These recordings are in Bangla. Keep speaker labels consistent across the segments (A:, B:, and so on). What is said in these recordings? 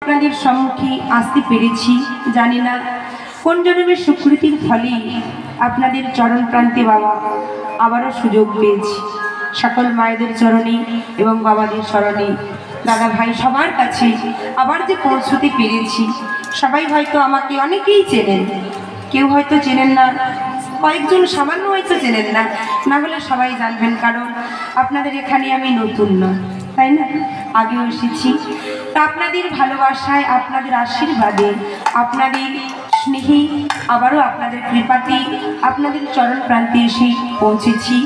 A: আপনাদের সম্মুখে আসতে পেরেছি, জানি না কোন জন্মের সুকৃতির ফলে আপনাদের চরণ প্রান্তে বাবা আবারও সুযোগ পেয়েছি। সকল মায়েদের চরণে এবং বাবাদের চরণে, দাদা ভাই সবার কাছে আবার যে পৌঁছতে পেরেছি। সবাই হয়তো আমাকে অনেকেই চেনেন, কেউ হয়তো চেনেন না, কয়েকজন সামান্য হয়তো চেনেন না, না হলে সবাই জানবেন, কারণ আপনাদের এখানে আমি নতুন না, তাই না? আগেও এসেছি। তা আপনাদের ভালোবাসায়, আপনাদের আশীর্বাদে, আপনাদের স্নেহে, আবারও আপনাদের কৃপাতে আপনাদের চরণ প্রান্তে এসে পৌঁছেছি।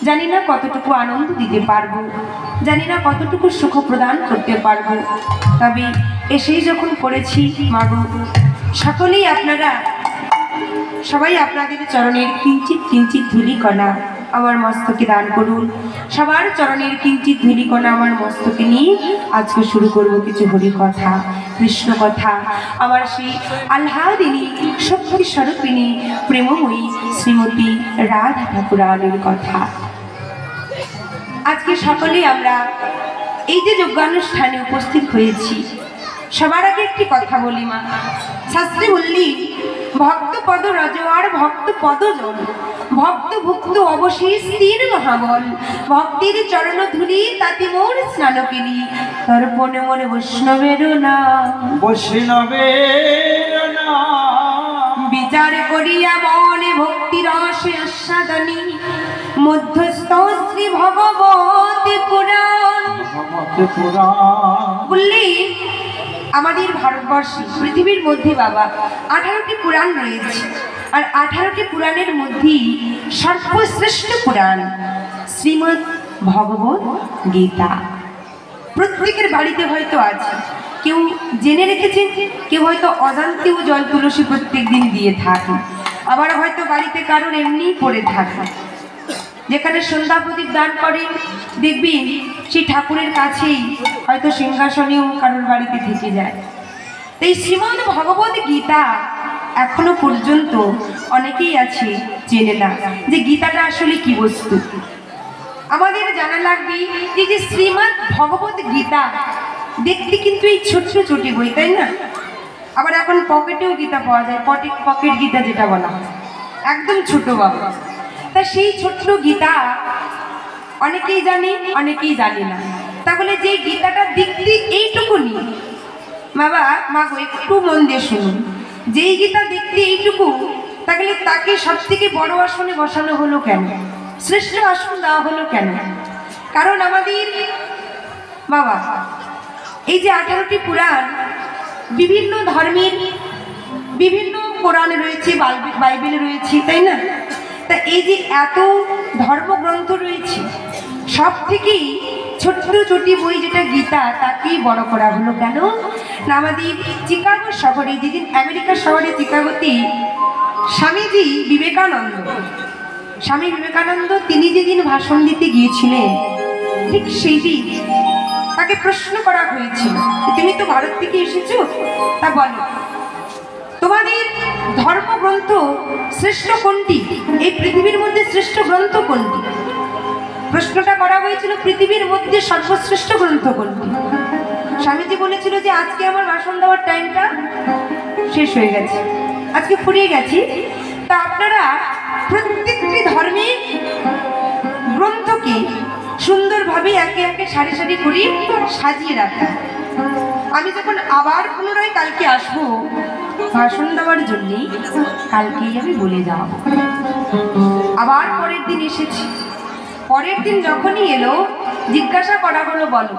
A: জানি না কতটুকু আনন্দ দিতে পারবো, জানি না কতটুকু সুখ প্রদান করতে পারবো, তবে এসেই যখন করেছি মাগো, সকলেই আপনারা সবাই আপনাদের চরণের কিঞ্চিত কিঞ্চিত ধূলিকণা আমার মস্তকে দান করুন। সবার চরণের কিঞ্চিত ধূলিকণা আমার মস্তকে নিয়ে আজকে শুরু করব কিছু হরি কথা, কৃষ্ণ কথা, আমার সেই আহ্লাদিনী শক্তি স্বরূপিণী প্রেমময়ী শ্রীমতী রাধা ঠাকুরানীর কথা। আজকে সকলেই আমরা এই যে যজ্ঞানুষ্ঠানে উপস্থিত হয়েছি, সবার আগে একটি কথা বলি মা। শাস্ত্রে বললি ভক্ত পদ রজওয়ার ভক্ত পদ জন, ভক্ত ভুক্ত অবশেষ তীর মহাবল, ভক্তির চরণ ধুলি তাতে মোর স্নান কেলি, তর্পণে মনে বৈষ্ণবের নাম,
B: বৈষ্ণবের নাম
A: বিচার করিয়া মনে ভক্তি রসে আস্বাদনী, মধ্যস্থ শ্রী ভগবতী পুরাণ। বললি আমাদের ভারতবর্ষে পৃথিবীর মধ্যে বাবা 18টি পুরাণ রয়েছে, আর 18টি পুরাণের মধ্যেই সর্বশ্রেষ্ঠ পুরাণ শ্রীমদ্ ভগবত গীতা। প্রত্যেকের বাড়িতে হয়তো আছে, কেউ জেনে রেখেছেন, কেউ হয়তো অজান্তেও জল তুলসী প্রত্যেক দিন দিয়ে থাকে, আবার হয়তো বাড়িতে কারোর এমনিই পড়ে থাকে। যেখানে সন্ধ্যা প্রদীপ দান করে দেখবেন সেই ঠাকুরের কাছেই হয়তো সিংহাসনেও কারোর বাড়িতে থেকে যায়। এই শ্রীমদ্ ভগবত গীতা এখনো পর্যন্ত অনেকেই আছে জেনে না যে গীতাটা আসলে কি বস্তু। আমাদের জানা লাগবে যে শ্রীমদ্ ভগবত গীতা দেখতে কিন্তু এই ছোট্ট ছোটি বই, তাই না? আবার এখন পকেটেও গীতা পাওয়া যায়, পকেট গীতা যেটা বলা হয়, একদম ছোট বাবা। তা সেই ছোট্ট গীতা অনেকেই জানি, অনেকেই জানি না। তাহলে যে গীতাটা দেখতে এইটুকুনি বাবা মাগো, একটু মন দিয়ে শুনুন, যেই গীতা দেখতে এইটুকু, তাহলে তাকে সব থেকে বড় আসনে বসানো হলো কেন, শ্রেষ্ঠ আসন দেওয়া হলো কেন? কারণ আমাদের বাবা এই যে 18টি পুরাণ, বিভিন্ন ধর্মের বিভিন্ন কোরআনে রয়েছে, বাইবেলে রয়েছে, তাই না? তা এই যে এত ধর্মগ্রন্থ রয়েছে, সব থেকেই ছোট্ট ছোটি বই যেটা গীতা, তাকেই বড় করা হলো কেন না? আমাদের চিকাগো শহরে, যেদিন আমেরিকা শহরে চিকাগোতে স্বামী বিবেকানন্দ তিনি যেদিন ভাষণ দিতে গিয়েছিলেন, ঠিক সেই দিন তাকে প্রশ্ন করা হয়েছিল, তুমি তো ভারত থেকে এসেছো, তা বলো তোমাদের ধর্মগ্রন্থ শ্রেষ্ঠ কোনটি, এই পৃথিবীর মধ্যে শ্রেষ্ঠ গ্রন্থ কোনটি? প্রশ্নটা করা হয়েছিল পৃথিবীর মধ্যে সর্বশ্রেষ্ঠ গ্রন্থ কোনটি। স্বামীজি বলেছিল যে আজকে আমার ভাষণ দেওয়ার টাইমটা শেষ হয়ে গেছে, আজকে ফুরিয়ে গেছি। তা আপনারা প্রত্যেকটি ধর্মের গ্রন্থকে সুন্দরভাবে একে একে সারি সারি করে সাজিয়ে রাখা। আমি যখন আবার পুনরায় কালকে আসবো ভাষণ দেওয়ার জন্যে, কালকেই আমি বলে যাব। আবার পরের দিন এসেছি, পরের দিন যখনই এলো জিজ্ঞাসা করা হলো, বলো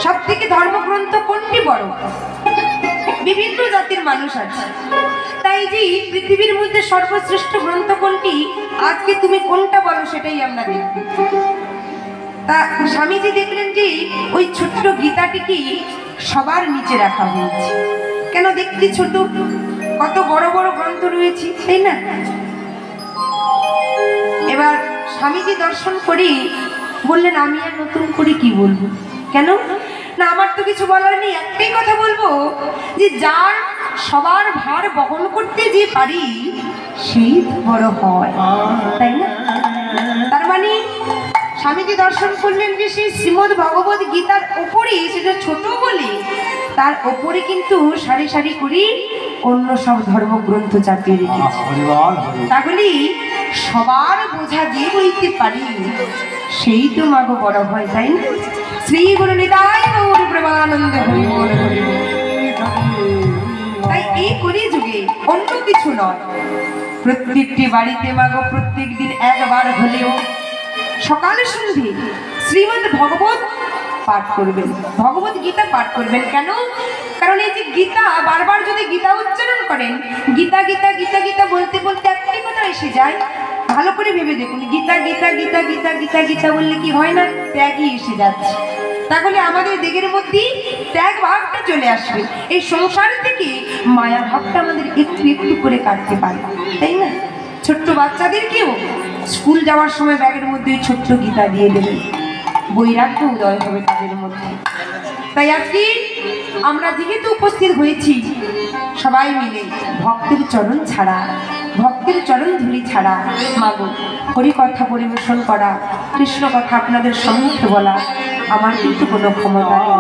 A: সব থেকে ধর্মগ্রন্থ কোনটি বড়? বিভিন্ন জাতির মানুষ আছে, তাই যে পৃথিবীর মধ্যে সর্বশ্রেষ্ঠ গ্রন্থ কোনটি, আজকে তুমি কোনটা বলো সেটাই আমরা দেখব। তা স্বামীজি দেখলেন যে ওই ছোট্ট গীতাটিকে সবার নিচে রাখা হয়েছে। কেন? দেখতে ছোট, কত বড় বড় গ্রন্থ রয়েছে, তাই না? এবার স্বামীজি দর্শন করে বললেন, আমি আর নতুন করে কি বলবো? কেন না, আমার তো কিছু বলার নেই, একটাই কথা বলবো যে যার সবার ভার বহন করতে যে পারি সেই বড় হয়, তাই না? তার মানে স্বামীজি দর্শন করলেন যে সেই শ্রীমদ্ ভগবত গীতার উপরে, সেটা ছোট বলে তার ওপরে কিন্তু সারি সারি করে অন্য সব ধর্মগ্রন্থ চাপিয়ে রেখেছে। তাহলে সবার বোঝা যে বইতে পারি সেই তো মাগো বড় হয়, তাই না? শ্রী গুরু নিতাই গৌর প্রেমানন্দ হরি বল হরি বল। তাই এই কলিযুগে অন্য কিছু নয়, প্রত্যেকটি বাড়িতে মাগো প্রত্যেক দিন একবার হলেও সকালে সন্ধে শ্রীমদ্ ভগবত পাঠ করবেন, ভগবত গীতা পাঠ করবেন। কেন? কারণ এই যে গীতা, বারবার যদি গীতা উচ্চারণ করেন, গীতা গীতা গীতা গীতা বলতে বলতে একটি কথা এসে যায়। ভালো করে ভেবে দেখুন, গীতা গীতা গীতা গীতা গীতা গীতা বললে কি হয় না? ত্যাগই এসে যাচ্ছে। তাহলে আমাদের দেহের মধ্যে ত্যাগ ভাবটা চলে আসবে। এই সংসার থেকে মায়া ভাবটা আমাদের একটু একটু করে কাটতে পারে, তাই না? ছোট্ট বাচ্চাদেরকেও স্কুল যাওয়ার সময় ব্যাগের মধ্যে ওই ছোট্ট গীতা দিয়ে দেবেন, বৈরাগ্য উদয় হবে তাদের মধ্যে। তাই আজকে আমরা যেহেতু উপস্থিত হয়েছি সবাই মিলে ভক্তের চরণ ছাড়া, ভক্তের চরণ ধুলি ছাড়া মাগো হরি কথা পরিবেশন করা, কৃষ্ণ কথা আপনাদের সম্মুখে বলা আমার কিন্তু কোনো ক্ষমতা নেই।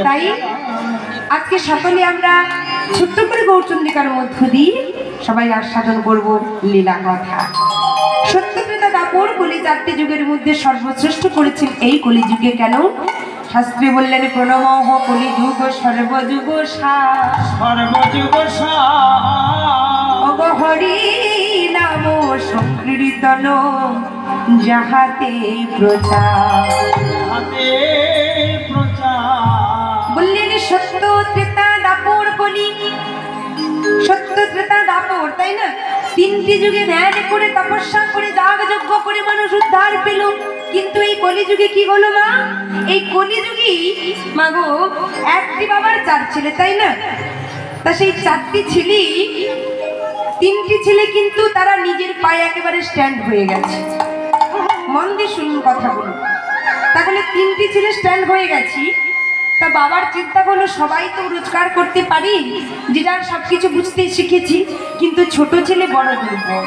A: তাই আজকে সকলে আমরা ছোট্ট করে গৌরচন্দ্রিকার মধ্য দিয়ে সবাই আস্বাদন করব লীলা কথা। সত্যত্রেতা দাপর কলি চারটি যুগের মধ্যে সর্বশ্রেষ্ঠ করেছেন এই কলিযুগে। কেন? শাস্ত্রী বললেন প্রণমঃ কলিযুগ সর্বযুগ
B: সর্বযুগ
A: অগ হরি নাম সংকীর্তন যাহাতে প্রচার। বললেন সত্য ত্রেতা দাপর কলি, সত্য ত্রেতা দাপর, তাই না? তিনটি যুগে ধ্যান করে তপস্যা করে যাগ যজ্ঞ করে মানুষ উদ্ধার পেল। কিন্তু এই কলিযুগে কি হলো মা? এই কলিযুগেই মাগো একটি বাবার চার ছেলে, তাই না? তা সেই চারটি ছেলে, তিনটি ছেলে কিন্তু তারা নিজের পায়ে একেবারে স্ট্যান্ড হয়ে গেছে। মন দিয়ে শুনুন কথাগুলো। তাহলে তিনটি ছেলে স্ট্যান্ড হয়ে গেছি, তা বাবার চিন্তা হলো সবাই তো রোজগার করতে পারি, যে যার সবকিছু বুঝতে শিখেছি, কিন্তু ছোট ছেলে বড় দুর্বল।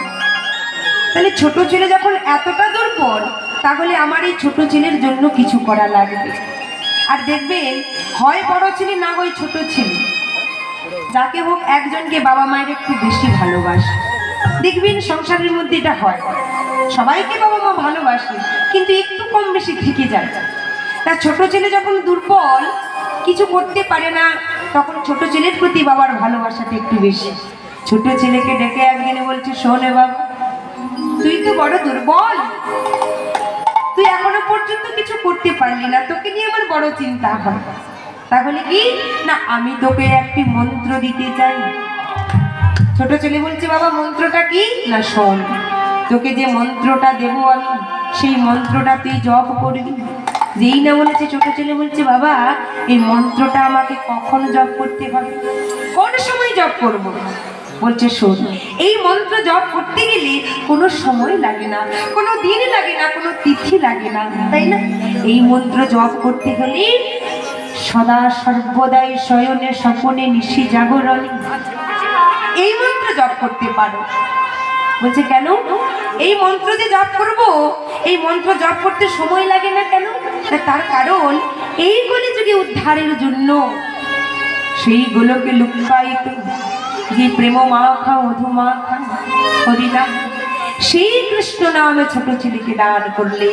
A: তাহলে ছোট ছেলে যখন এতটা দুর্বল, তাহলে আমার এই ছোট ছেলের জন্য কিছু করা লাগবে। আর দেখবেন হয় বড় ছেলে না হয় ছোট ছেলে, যাকে হোক একজনকে বাবা মায়ের একটু বেশি ভালোবাসে। দেখবেন সংসারের মধ্যে এটা হয়, সবাইকে বাবা মা ভালোবাসে কিন্তু একটু কম বেশি থেকে যায়। তা ছোট ছেলে যখন দুর্বল, কিছু করতে পারে না, তখন ছোট ছেলের প্রতি বাবার ভালোবাসাটা একটু বেশি। ছোট ছেলেকে ডেকে একদিনে বলছে, শোনে বাবা, তুই তো বড় দুর্বল, তুই এখনো পর্যন্ত কিছু করতে পারলি না, তোকে নিয়ে আমার বড় চিন্তা হয়। তাহলে কি না, আমি তোকে একটি মন্ত্র দিতে চাই। ছোট ছেলে বলছে, বাবা মন্ত্রটা কি? না শোন, তোকে যে মন্ত্রটা দেব আমি, সেই মন্ত্রটা তুই জপ করবি। যেই না বলেছে, ছোট ছেলে বলছে, বাবা এই মন্ত্রটা আমাকে কখন জপ করতে হবে, কোন সময় জপ করব? বলছে শোন, এই মন্ত্র জপ করতে গেলে কোনো সময় লাগে না, কোনো দিন লাগে না, কোনো তিথি লাগে না, তাই না? এই মন্ত্র জপ করতে হলে সদা সর্বদাই শয়নে স্বপনে নিশি জাগরণে এই মন্ত্র জপ করতে পারো। বলছে কেন? এই মন্ত্র যে জপ করব, এই মন্ত্র জপ করতে সময় লাগে না কেন? তার কারণ এই কলিযুগে উদ্ধারের জন্য সেইগুলোকে লুকায়িত যে প্রেম মাখা মধু মাখা হরিনাম, সেই কৃষ্ণ নামে ছোট ছেলেকে দান করলে।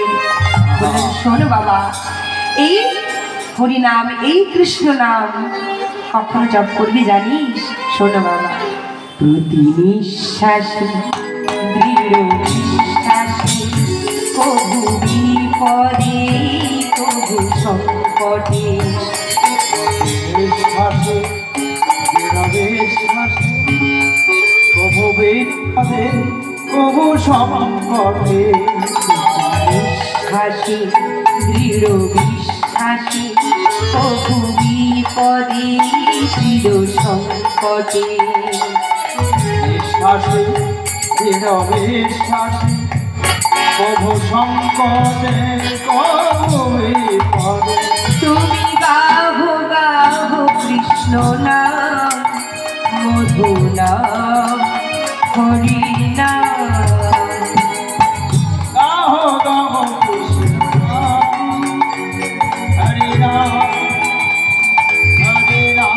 A: বললেন শোন বাবা, এই হরিনাম, এই কৃষ্ণ নাম কখন জপ করবি জানিস? শোন বাবা, প্রতি নিঃশ্বাসে দৃঢ় বিশ্বাসে, কবু বিপদে কবু সংকটে,
B: কবু বিপদে কবু সংকটে,
A: বিশ্বাসে দৃঢ় বিশ্বাসে, কবু বিপদে দৃঢ় সংকটে,
B: বিশ্বাসে দৃঢ় বিশ্বাসে কবু সংকটে কবু বিপদে।
A: তুমি গাহো গাহো কৃষ্ণ নাম, মধু নাম, হরি নাম।
B: গাহো গাহো কৃষ্ণ নাম, হরি নাম, হরি নাম।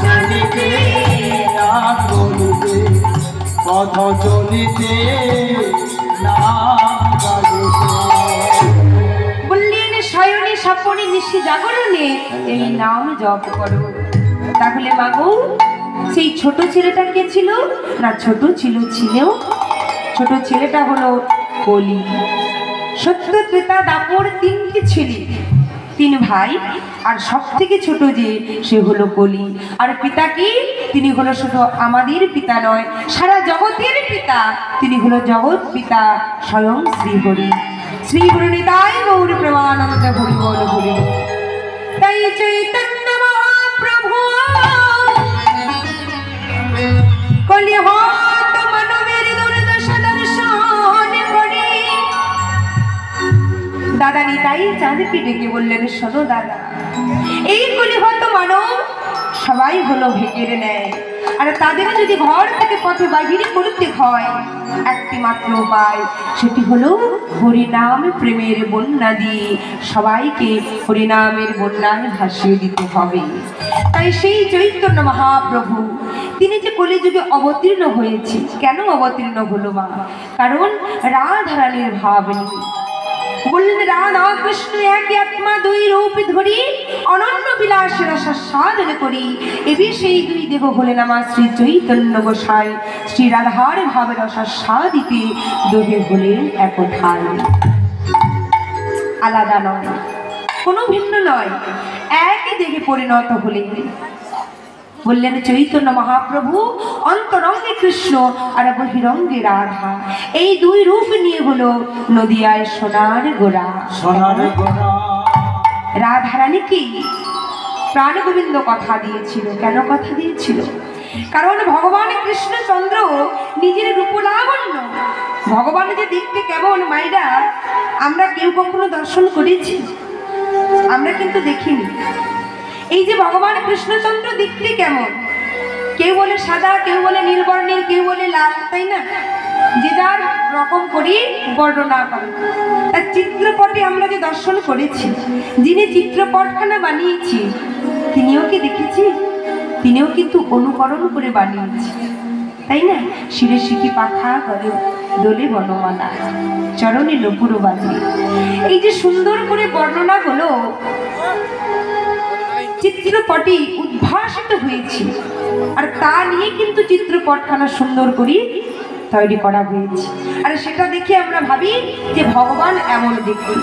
B: চলিতে আর বলিতে পথ চলিতে নাম গাহিতে।
A: বললেন শয়নে স্বপনে নিশি জাগরণে এই নাম জপ করো। তাহলে মাগো সেই ছোট ছেলেটা কে ছিল না? ছোট ছিল ছোট ছেলেটা হলো কলি। সত্য ত্রেতা দাপর তিনটি ছেলে, তিন ভাই, আর সব থেকে ছোট যে সে হলো কলি। আর পিতা কি? তিনি হলো শুধু আমাদের পিতা নয়, সারা জগতের পিতা। তিনি হলো জগৎ পিতা স্বয়ং শ্রীহরি। শ্রীগুরু নিতাই গৌর প্রেমানন্দ হরি বল হরি বল। তাই চৈতন্য মহাপ্রভু কলি হত মানবের দুর্দশা দর্শন করি। দাদা নিতাই চাঁদকে ডেকে বললেন, শোনো দাদা, এই কলি হত মানব সবাই হলো ভেঙে নেয়, আর তাদের যদি ঘর থেকে পথে বাহির করতে হয় একটি মাত্র উপায়, সেটি হলো হরিনাম প্রেমের বন্যা দিয়ে সবাইকে হরিনামের বন্যায় ভাসিয়ে দিতে হবে। তাই সেই চৈতন্য মহাপ্রভু তিনি যে কলিযুগে অবতীর্ণ হয়েছে, কেন অবতীর্ণ হলো মা? কারণ রাধারানীর ভাব নিয়ে। বললেন রাধা কৃষ্ণ একই আত্মা, দুই রূপ ধরি অনন্য বিলাসের রসা সাধন করি। এবি সেই দুই দেব হলেন আমার শ্রী চৈতন্য গোসাই। শ্রী রাধার ভাবের রসা সাদিতে দুহে হলেন এক ঠাই। আলাদা নয়, কোনো ভিন্ন নয়, একই দেহে পরিণত হলেন। বললেন চৈতন্য মহাপ্রভু অন্তরঙ্গে কৃষ্ণ আর বহিরঙ্গে রাধা, এই দুই রূপ নিয়ে হলো নদিয়ায় সোনার গোড়া।
B: সোনার গোড়া
A: রাধারানী কি প্রাণ গোবিন্দ কথা দিয়েছিল। কেন কথা দিয়েছিল? কারণ ভগবান কৃষ্ণচন্দ্র নিজের রূপলাবণ্য, ভগবান যে দেখতে কেমন মাইরা আমরা কেউ কখনো দর্শন করেছি? আমরা কিন্তু দেখিনি। এই যে ভগবান কৃষ্ণচন্দ্র দেখতে কেমন, কেউ বলে সাদা, কেউ বলে নীলবর্ণের, কেউ বলে লাল, তাই না? যে যার রকম করি বর্ণনা করে। তার চিত্রপটে আমরা যে দর্শন করেছি, যিনি চিত্রপটখানা বানিয়েছি তিনিও কি দেখেছি? তিনিও কিন্তু অনুকরণ করে বানিয়েছি, তাই না? শিরে শিখি পাখা গলে দোলে বনমালা, চরণে নপুর বাজে। এই যে সুন্দর করে বর্ণনা হলো চিত্রপটে উদ্ভাসিত হয়েছে, আর তা নিয়ে কিন্তু চিত্রপটখানা সুন্দর করে তৈরি করা হয়েছে। আর সেটা দেখে আমরা ভাবি যে ভগবান এমন দেখি,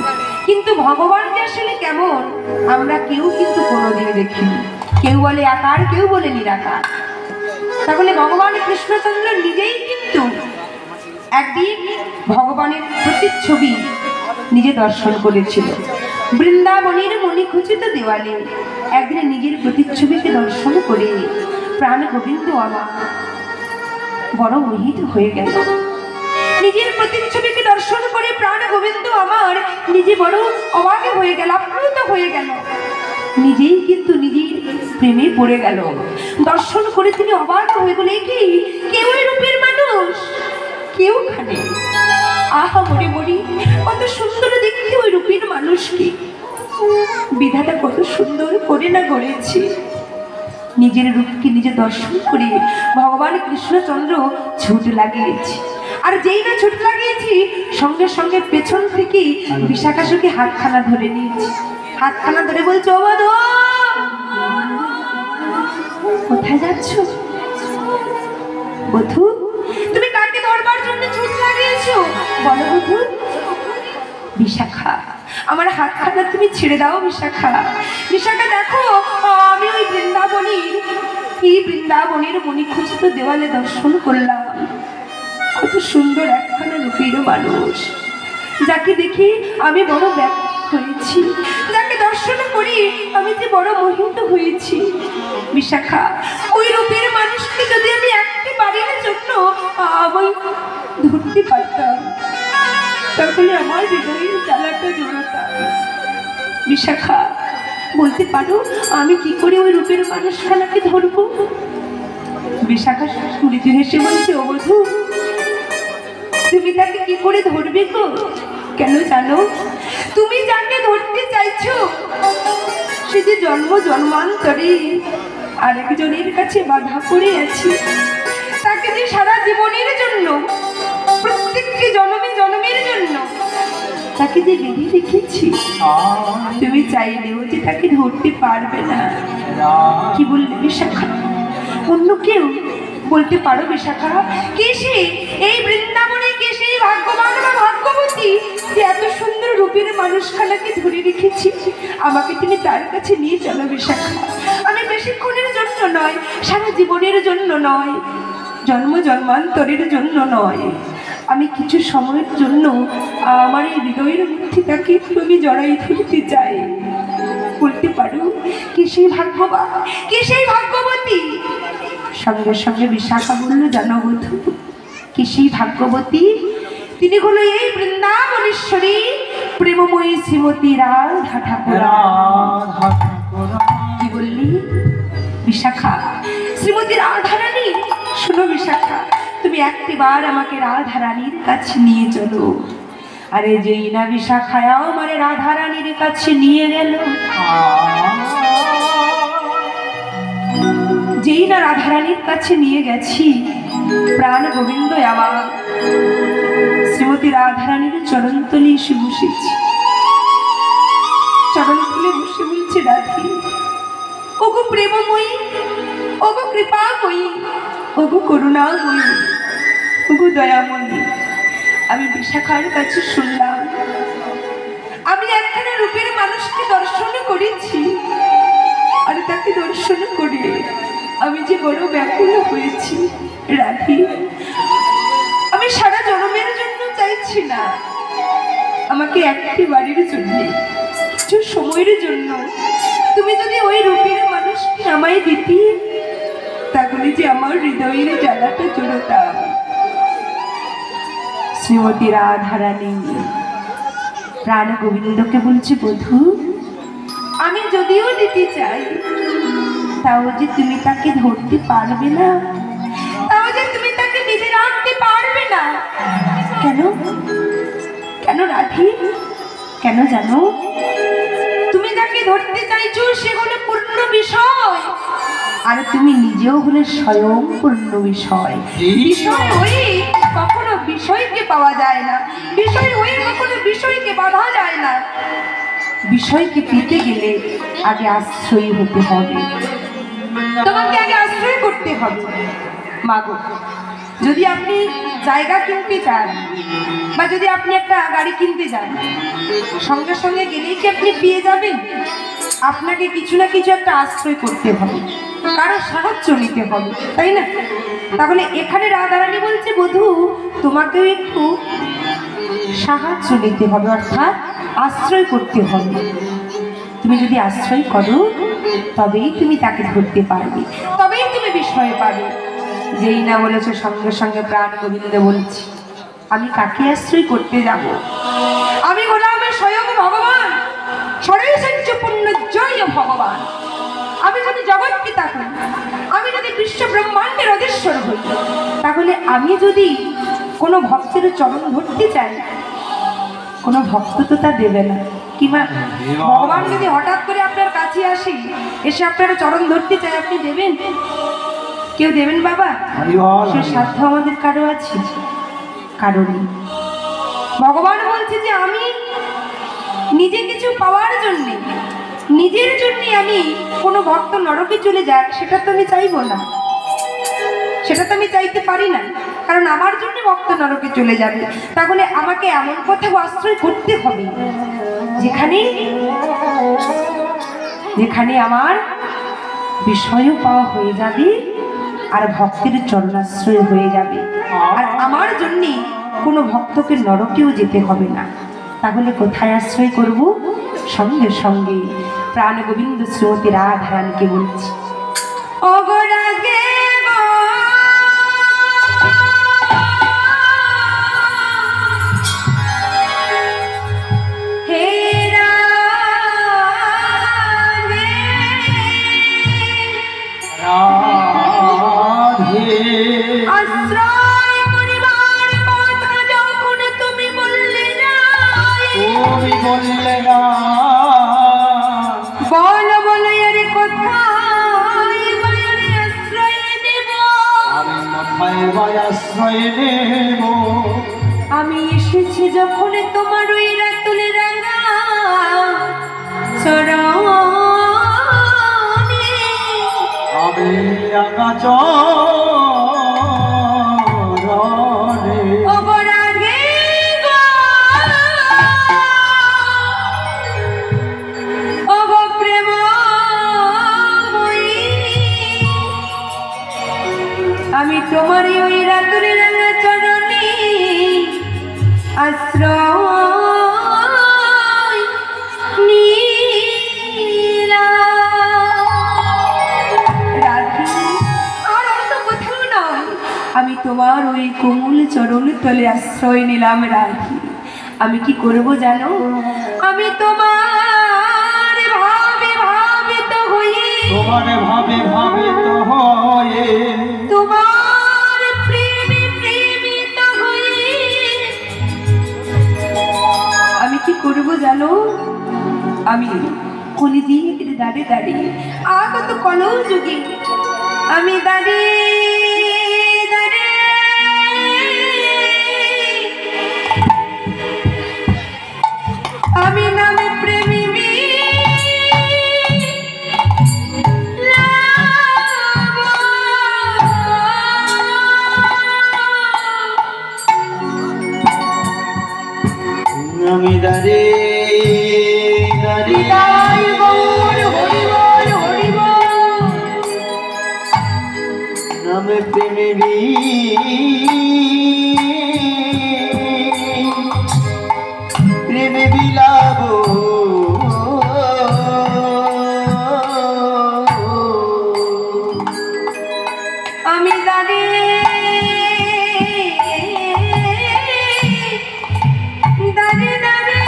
A: কিন্তু ভগবান যে আসলে কেমন আমরা কেউ কিন্তু কোনোদিন দেখিনি। কেউ বলে আকার, কেউ বলে নিরাকার। তাহলে ভগবান কৃষ্ণচন্দ্র নিজেই কিন্তু একদিন ভগবানের প্রতিচ্ছবি নিজে দর্শন করেছিল। বৃন্দাবনের মণিখচিত দেওয়ালে একদিন নিজের প্রতিচ্ছবিকে দর্শন করে প্রাণ গোবিন্দ আমার বড় মোহিত হয়ে গেল। নিজের প্রতিচ্ছবিকে দর্শন করে প্রাণ গোবিন্দ আমার নিজে বড় অবাক হয়ে গেল, আপ্লুত হয়ে গেল। নিজেই কিন্তু নিজের প্রেমে পড়ে গেল। দর্শন করে তিনি অবাক হয়ে গেল, কি কেউ রূপের মানুষ, কেউ খানে। আহা মরে মরি, কত সুন্দর দেখতে ওই রূপের মানুষকে। বিধাতা কত সুন্দর করে না গড়েছে। নিজের রূপকে নিজে দর্শন করে ভগবান কৃষ্ণচন্দ্র ছুট লাগিয়েছে। আর যেই না ছুট লাগিয়েছি, সঙ্গে সঙ্গে পেছন থেকে বিশাখাসুকে হাতখানা ধরে নিয়েছি। হাতখানা ধরে বলছে, ও বধূ, কোথায় যাচ্ছ? বধূ, তুমি কাকে ধরবার জন্য ছুট লাগিয়েছো? বলো বধূ। বিশাখা, আমার হাতখানা তুমি ছেড়ে দাও বিশাখা। বিশাখা দেখো, আমি ওই বৃন্দাবনের মণিখচিত দেওয়ালে দর্শন করলাম কত সুন্দর একখানা রূপের মানুষ, যাকে দেখি আমি বড় ব্যক্ত হয়েছি, যাকে দর্শন করি আমি যে বড় মোহিত হয়েছি। বিশাখা, ওই রূপের মানুষকে যদি আমি একটি বাড়ির জন্য আমি ধরতে পারতাম, তাহলে আমার হৃদয়ের জ্বালাটা জড়তাম। বিশাখা, বলতে পারো আমি কি করে ওই রূপের মানুষখানাকে ধরবো? বিশাখা মৃদু হেসে বলছে, ও বধূ, তুমি তাকে কি করে ধরবে গো? কেন জানো? তুমি যাকে ধরতে চাইছো সে যে জন্ম জন্মান্তরে আরেকজনের কাছে বাধা পড়ে আছি, তাকে যে সারা জীবনের জন্য, প্রত্যেকটি জন্মে জন্মের জন্য তাকে যে বেঁধে রেখেছি, তুমি চাইলেও যে তাকে ধরতে পারবে না। কি বললে বিশাখা? অন্য কেউ বলতে পারো বিশাখা? কে সে? এই বৃন্দাবনে কে সেই ভাগ্যবান বা ভাগ্যবতী যে এত সুন্দর রূপের মানুষখানাকে ধরে রেখেছি? আমাকে তুমি তার কাছে নিয়ে চলো বিশাখা। আমি বেশিক্ষণের জন্য নয়, সারা জীবনের জন্য নয়, জন্ম জন্মান্তরের জন্য নয়, আমি কিছু সময়ের জন্য আমার এই হৃদয়ের মধ্যে তাকে তুমি জড়াই ধরতে চাই। বলতে পারো কে সেই ভাগ্যবান, কে সেই ভাগ্যবতী? সঙ্গে সঙ্গে বিশাখা বলল, জানো বধূ, কে সেই ভাগ্যবতী? তিনি হলো এই বৃন্দাবনেশ্বরী প্রেমময়ী শ্রীমতী রাধা ঠাকুর। কি বললি বিশাখা? শ্রীমতী রাধা রানী? শোনো বিশাখা, তুমি একটিবার আমাকে রাধা রানীর কাছে নিয়ে চলো। আরে যেই না বিশাখায় আমারে রাধা রানীর কাছে নিয়ে গেল, যেই না রাধা রানীর কাছে নিয়ে গেছি, প্রাণ গোবিন্দ আমার শ্রীমতী রাধা রানীর চরণতলে এসে বসেছি। চরণতলে বসে বলছে, রাধি, ওগো প্রেমময়ী, ওগো কৃপাময়ী, ওগো করুণাময়ী, ওগো দয়াময়ী, আমি বিশাখার কাছে শুনলাম আমি একখানা রূপের মানুষকে দর্শন করেছি, আর তাকে দর্শন করে আমি যে বড় ব্যাকুল হয়েছি। রাধি, আমি সারা জন্মের জন্য চাইছি না, আমাকে একটি বাড়ির জন্য, কিছু সময়ের জন্য তুমি যদি ওই রূপের মানুষকে আমায় দিতে, তাহলে যে আমার হৃদয়ের জ্বালাটা জড়তাম। শ্রীমতী রাধা রানী প্রাণ গোবিন্দকে বলছে, বধূ, আমি যদিও দিতে চাই, তাও যে তুমি তাকে ধরতে পারবে না, তাও যে তুমি তাকে বেঁধে রাখতে পারবে না। কেন? কেন রাধি? কেন জানো? তুমি যাকে ধরতে চাইছো সে হলো পূর্ণ বিষয়, আর তুমি নিজেও হলে স্বয়ং পূর্ণ বিষয়। বিষয় হয়ে কখনো বিষয়কে পাওয়া যায় না, বিষয় হয়ে কখনো বিষয়কে বাধা যায় না। বিষয়কে পেতে গেলে আগে আশ্রয়ী হতে হবে, তোমাকে আগে আশ্রয় করতে হবে। মাগো, যদি আপনি জায়গা কিনতে চান বা যদি আপনি একটা গাড়ি কিনতে যান, সঙ্গে সঙ্গে গেলেই কি আপনি পেয়ে যাবেন? আপনাকে কিছু না কিছু একটা আশ্রয় করতে হবে, কারো সাহায্য নিতে হবে, তাই না? তাহলে এখানে রাধারানী বলছে, বধূ, তোমাকেও একটু সাহায্য নিতে হবে, অর্থাৎ আশ্রয় করতে হবে। তুমি যদি আশ্রয় করো তবেই তুমি তাকে ধরতে পারবে, তবেই তুমি বিষয় পাবে। যেই না বলেছে, সঙ্গে সঙ্গে প্রাণ গোবিন্দ বলছি, আমি কাকে আশ্রয় করতে যাব? আমি হলাম স্বয়ং ভগবান, সর্বসঞ্চপূর্ণ জয় ভগবান। আমি যদি জগৎ পিতা হই, আমি যদি বিশ্ব ব্রহ্মাণ্ডের অধীশ্বর হই, তাহলে আমি যদি কোনো ভক্তের চরণ ধরতে চাই, কোনো ভক্ত তো তা দেবে না। কিংবা ভগবান যদি হঠাৎ করে আপনার কাছে আসে, এসে আপনার চরণ ধরতে চাই, আপনি দেবেন? কেউ দেবেন বাবা? সে সাধ্য আমাদের কারো আছে? কারো নেই। ভগবান বলছে যে আমি নিজে কিছু পাওয়ার জন্যে, নিজের জন্যে আমি কোনো ভক্ত নরকে চলে যাক, সেটা তো আমি চাইবো না, সেটা তো আমি চাইতে পারি না, কারণ আমার জন্য ভক্ত নরকে চলে যাবে। তাহলে আমাকে এমন কোথাও আশ্রয় করতে হবে যেখানে যেখানে আমার বিষয়ও পাওয়া হয়ে যাবে, আর ভক্তের চরণাশ্রয় হয়ে যাবে, আর আমার জন্যে কোনো ভক্তকে নরকেও যেতে হবে না। তাহলে কোথায় আশ্রয় করব? সঙ্গে সঙ্গে প্রাণ গোবিন্দ শ্রীমতী রাধা রানীকে বলছি, অগরাগে বল বলে কোথায়
B: এবার আশ্রয় নেব।
A: আমি এসেছি যখন তোমার ওই রাতুলে রাঙা চরণে,
B: আমি রাঙা চরণে
A: অবরাগে গো, অব প্রেমময়ী, আমি তোমারই ওই রাতুলে রাঙা চরণে আশ্রয় নিলাম। রাধে, আর অন্য কোথাও নয়, আমি তোমার ওই কোমল চরণ তলে আশ্রয় নিলাম। রাধে, আমি কি করব জানো? আমি তোমার ভাবে ভাবিত হয়ে,
B: তোমার ভাবে ভাবে তো হয়ে,
A: তোমার প্রেমে প্রেমিত হয়ে, আমি কি করব জানো? আমি কলিদির দাঁড়ে দাঁড়িয়ে আগত কলৌ যুগে আমি দাঁড়িয়ে দাঁড়িয়ে আমি নামে প্রেমী
B: আমি দাঁড়িয়ে দাঁড়িয়ে নামে প্রেমে প্রেমে বিলাব।
A: আমি দাঁড়িয়ে দাঁড়িয়ে দাঁড়িয়ে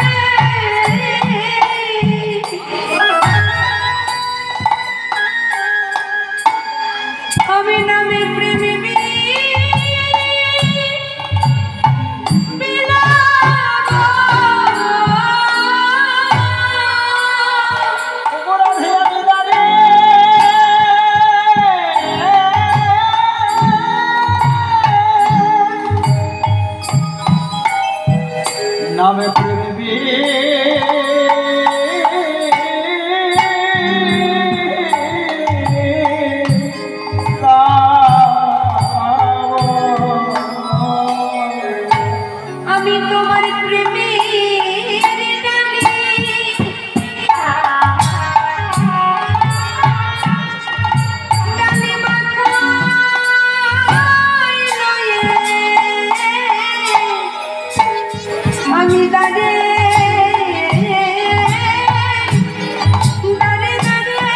A: আমি নামে প্রেমী
B: নামে প্রেমে
A: আমি তোমার প্রেমে আমি দাঁড়িয়ে দাঁড়িয়ে দাঁড়িয়ে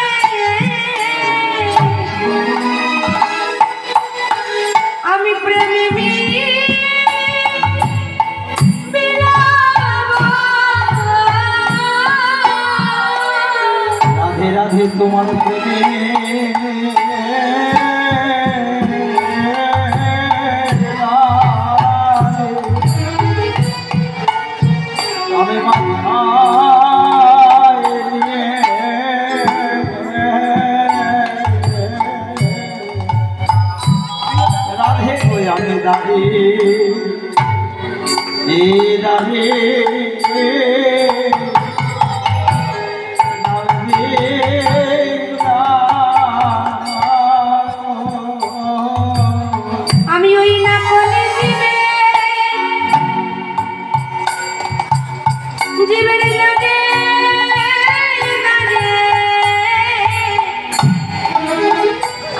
A: আমি প্রেমী
B: রাধে রাধে তোমার প্রেমে আমি মাথায় নিয়ে রাধে কই আমি দাঁড়িয়ে রাধে
A: আমি ওই না কোনে জীবের লাগে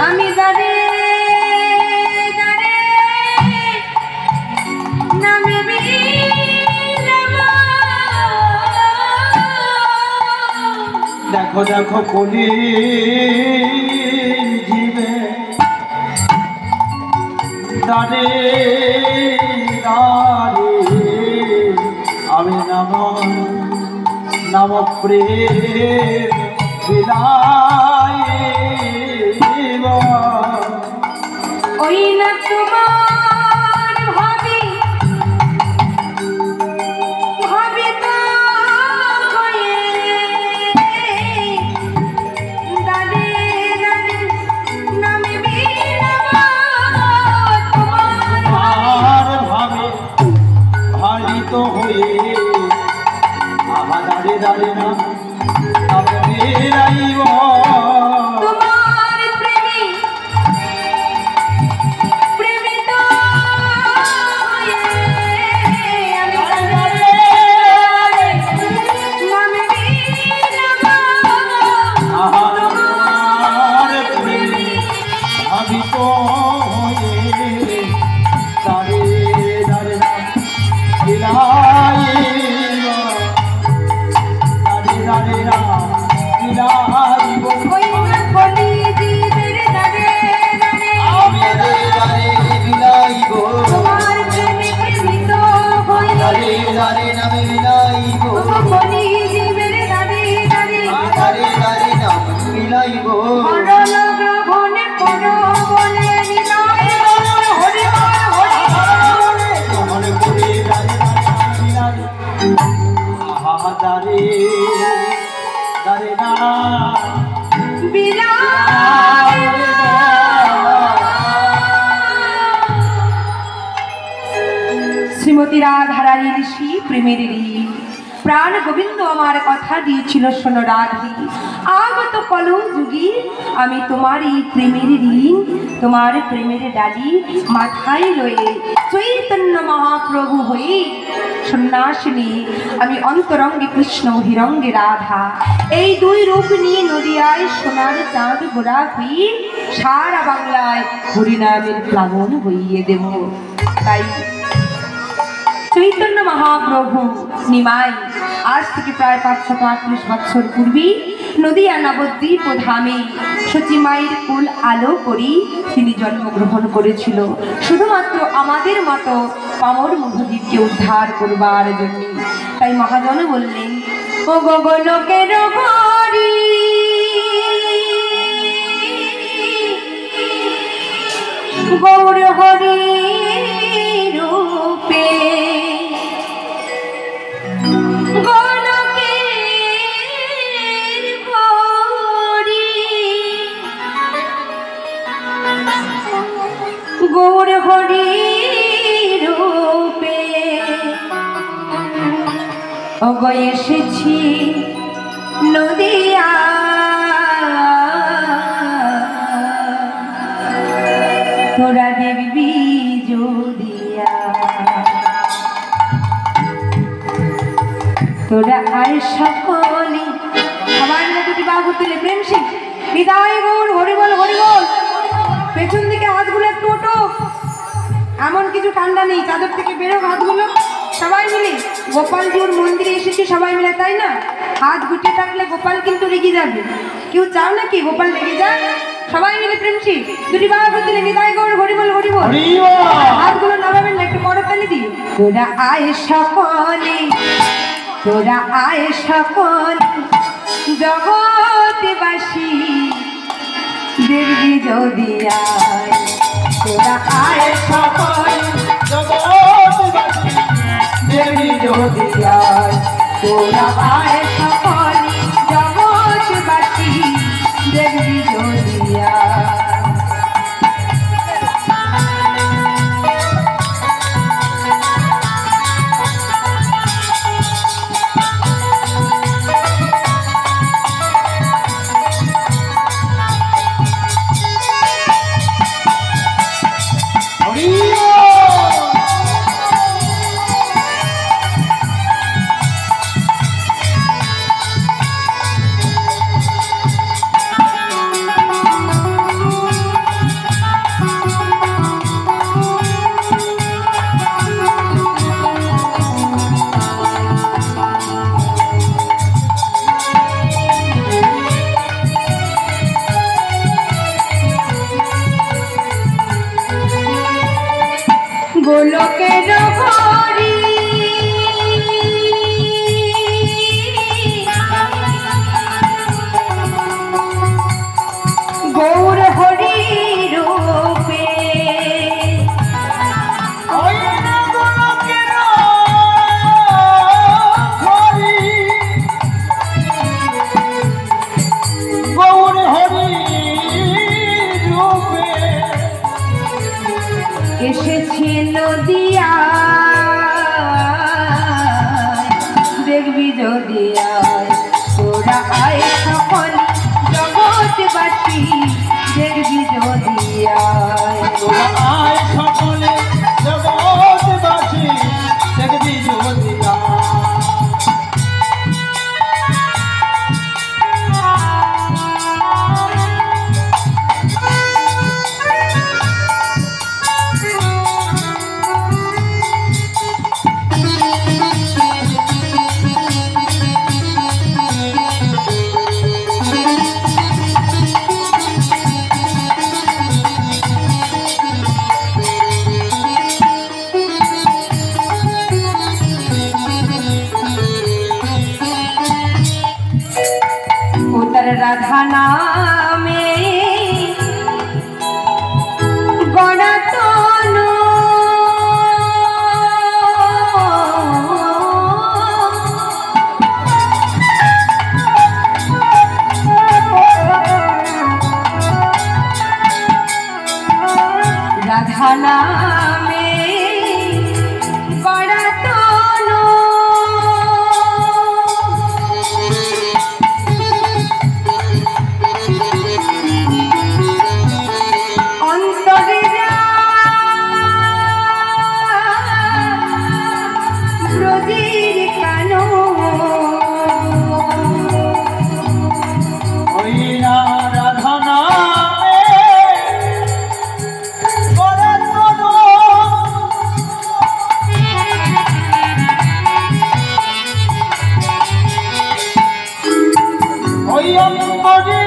A: আমি দাঁড়িয়ে দাঁড়িয়ে নামে
B: দেখো দেখো কলি জীবে দাঁড়িয়ে দাঁড়িয়ে আমি নাম প্রেম বিলাই
A: ওই না তোমার ভাবি ভাবি তো হয়ে দাঁড়িয়ে দাঁড়িয়ে নামে তোমার
B: হয়ে দারে দারে নাম বিলাইব দারে দারে নাম বিলাইব
A: ওই না বলি জীবের দারে দারে
B: আমি দারে দারে বিলাইব
A: তোমার প্রেমে প্রেমিত হই
B: দারে দারে নাম বিলাইব
A: বলি জীবের দারে দারে
B: দারে দারে নাম বিলাইব
A: হরল গ্রহণে পর বলে নিলয় হরি হরি
B: মনে করে দারে দারে নাম বিলাইব আহা দারে দারে নাম
A: বিলাই শ্রীমতী রাধারানী ঋষি প্রেমের ঋণ প্রাণ গোবিন্দ আমার কথা দিয়েছিল শোনো রাধি আগত কলম যুগী আমি তোমার এই প্রেমের ঋণ তোমার প্রেমের ডালি মাথায় লয়ে চৈতন্য মহাপ্রভু হয়ে সন্ন্যাসিনী আমি অন্তরঙ্গে কৃষ্ণ হিরঙ্গে রাধা এই দুই রূপ নিয়ে নদিয়ায় সোনার চাঁদ গোড়া হয়ে সারা বাংলায় হরিনামের প্লাবন বইয়ে দেব তাই চৈতন্য মহাপ্রভু নিমাই আজ থেকে প্রায় 538 বছর পূর্বে নদিয়া নবদ্বীপ ও ধামে সচিমায়ের কুল আলো করি তিনি জন্মগ্রহণ করেছিল শুধুমাত্র আমাদের মতো পামর মধ্যজীবকে উদ্ধার করবার জন্য তাই মহাজন বললেন ও গোলোকের হরি গৌর হরি রূপে গোলোকের হরি গৌর হরি রূপে ওগো এসেছি নদিয়া তোরা দেখবি যদিয়া তোরা আয় সকলে সবাই মিলে দুটি বাবু তুলে প্রেম সিং হৃদয় গৌর হরিবল হরিবল পেছন দিকে হাতগুলো একটু ওঠো এমন কিছু ঠান্ডা নেই চাদর থেকে বেরো হাতগুলো সবাই মিলে গোপালজিউর মন্দিরে এসেছি সবাই মিলে তাই না হাত গুটিয়ে থাকলে গোপাল কিন্তু রেগে যাবে কেউ চাও নাকি গোপাল রেগে যাক সবাই মিলে প্রেমসি দুটি বাবু তুলে হৃদয় গৌর হরিবল হরিবল হাতগুলো নামাবেন না একটু করতালি দিয়ে তোরা আয় সকলে তোরা আয় সকল জগৎবাসী দেখবি যদি আয় তোরা আয় সকল
B: দেবী যদি
A: আয় তোরা আয় সকল জগৎবাসী দেখবি যদি আয় গোলকের হরি গৌর হরি রূপে
B: গৌর হরি রূপে
A: এসেছে নদিয়া দেখবি যদি আয় তোরা আয় সকল জগৎবাসী দেখবি যদি আয়
B: তোরা আয় সকলে জগৎবাসী দেখবি যদি
A: রাধা নামে করাতন অন্তরে ব্রজের কানো
B: ওই না রাধা নামে করাতন ওই অন্তরে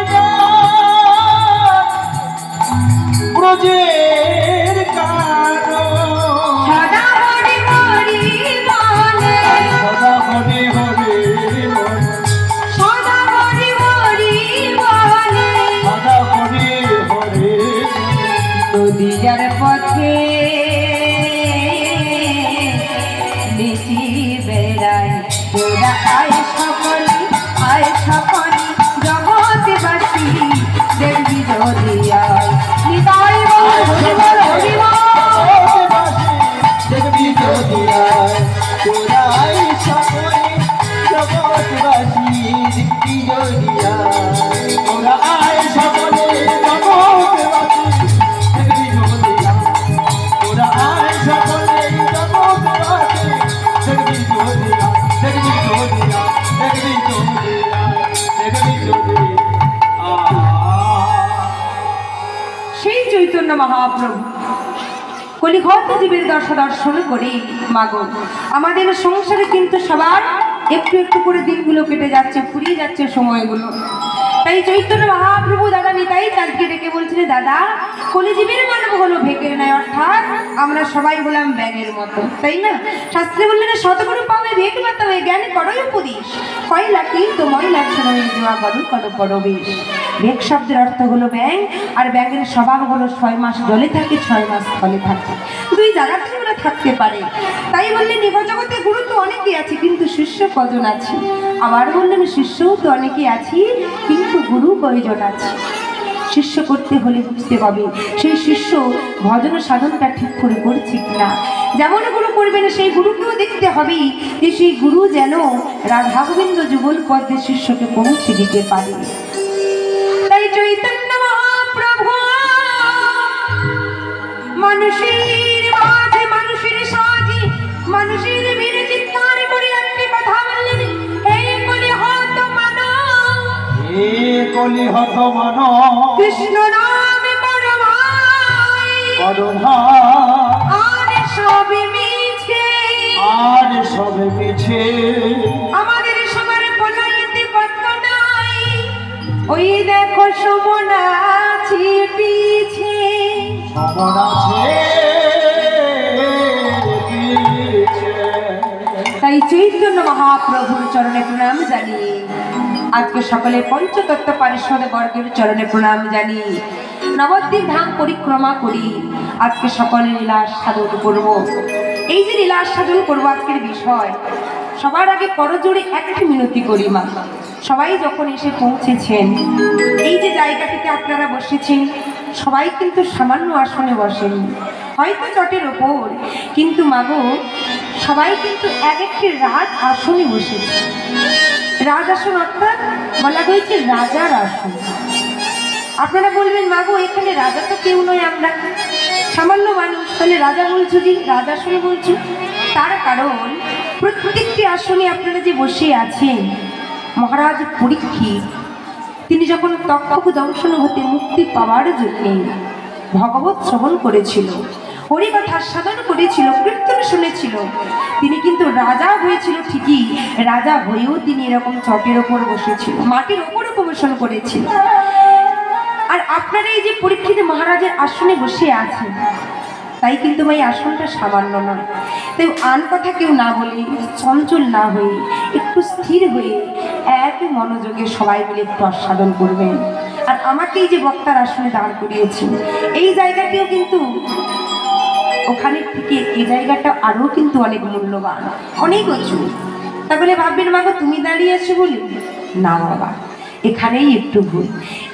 B: ব্রজের কানো
A: সদা হরি হরি বলে
B: সদা হরে হরে বল,
A: সদা হরি হরি বলে
B: সদা হরে হরে
A: নদীয়ার পথে বেশি বেড়ায় তোরা আয় সকলি জগৎবাসী দেখবি যদি আয় নিতাই বল হরি বল হরি বল
B: দেখবি যদি আয় তোরাই সকলে জগৎবাসী দেখবি যদি আয় তোরা আয় সকলে জগৎবাসী দেখবি যদি আয় তোরা আয় সকলে জগৎবাসী দেখবি যদি আয় দেখবি যদি আয় দেখবি যদি আয় দেখবি যদি আয়
A: সেই চৈতন্য মহাপ্রভু কলিঘট জীবের দর্শন করে মাগো আমাদের সংসারে কিন্তু সবার একটু একটু করে দিনগুলো কেটে যাচ্ছে ফুরিয়ে যাচ্ছে সময়গুলো তাই চৈতন্য মহাপ্রভু দাদা নিতাই চাঁদকে ডেকে বলছিলেন দাদা কলিজীবের মানব হলো ভেকের নাই অর্থাৎ আমরা সবাই হলাম ব্যাঙের মতো তাই না শাস্ত্রে বললেন শতগুরু পাবে ভেক মাতা হয়ে জ্ঞান করোই উপদেশ কয়লা কি তো ময়লা ছড়াই দেওয়া করো করো পরবেশ ভেক শব্দের অর্থ হলো ব্যাঙ আর ব্যাঙের স্বভাব হলো 6 মাস জলে থাকে 6 মাস ফলে থাকে দুই জায়গাতে ওরা থাকতে পারে তাই বললেন জগতে গুরু তো অনেকেই আছে কিন্তু শিষ্য কজন আছে আবার বললেন শিষ্যও তো অনেকেই আছি কিন্তু গুরু কয়জন আছে শিষ্য করতে হলে বুঝতে হবে সেই শিষ্য ভজন সাধনটা ঠিক করে করছে কিনা যেমন গুরু করবেন সেই গুরুকেও দেখতে হবে যে সেই গুরু যেন রাধা গোবিন্দ যুগল পদ্মে শিষ্যকে পৌঁছে দিতে পারে তাই চৈতন্য মহাপ্রভু মানুষের মাঝে মানুষের সাজি মানুষের বীর চিৎকার করে একটি কথা বললেন হে বলি হত মানো
B: হে কলিহত মান
A: কৃষ্ণ নামে বড় ভাই
B: বড় ভাই
A: আর সবে মিছে
B: আর সবে মিছে
A: আমাদের সবার পলাইতে পথ নাই ওই দেখো সুমনা আছে পিছে
B: সমর আছে পিছে।
A: তাই চৈতন্য মহাপ্রভুর চরণে প্রণাম জানিয়ে আজকে সকলে পঞ্চতত্ত্ব পারিষদ বর্গের চরণে প্রণাম জানিয়ে নবদ্বীপ ধাম পরিক্রমা করি আজকে সকলে লীলা সাধন করব এই যে লীলা সাধন করব আজকের বিষয় সবার আগে করজোড়ে একটি মিনতি করি মা সবাই যখন এসে পৌঁছেছেন এই যে জায়গাটিতে আপনারা বসেছেন সবাই কিন্তু সামান্য আসনে বসেন হয়তো চটের ওপর কিন্তু মাগো সবাই কিন্তু এক একটি রাজ আসনে বসেছে রাজ আসন অর্থাৎ বলা হয়েছে রাজার আসন আপনারা বলবেন মাগো এখানে রাজা তো কেউ নয় আমরা সামান্য মানুষ তাহলে রাজা বলছো যে রাজা আসনে বলছো তার কারণ প্রত্যেকটি আসনে আপনারা যে বসে আছেন মহারাজ পরীক্ষিত তিনি যখন তক্ষক দংশন হতে মুক্তি পাওয়ার জন্য ভগবত শ্রবণ করেছিল হরিকথা সাধন করেছিল কীর্তন শুনেছিল তিনি কিন্তু রাজা হয়েছিল ঠিকই রাজা হয়েও তিনি এরকম চটের ওপর বসেছিল মাটির ওপর উপবেশন করেছিল আর আপনারা এই যে পরীক্ষিত মহারাজের আসনে বসে আছেন তাই কিন্তু এই আসনটা সামান্য নয় তাই আন কথা কেউ না বলে চঞ্চল না হয়ে একটু স্থির হয়ে এক মনোযোগে সবাই মিলে একটু আস্বাদন করবেন আর আমাকে এই যে বক্তার আসনে দাঁড় করিয়েছি এই জায়গাটিও কিন্তু ওখানে থেকে এই জায়গাটা আরও কিন্তু অনেক মূল্যবান অনেক উঁচু তাহলে ভাববেন মাগো তুমি দাঁড়িয়ে আছো বলে না বাবা এখানেই একটু ভুল।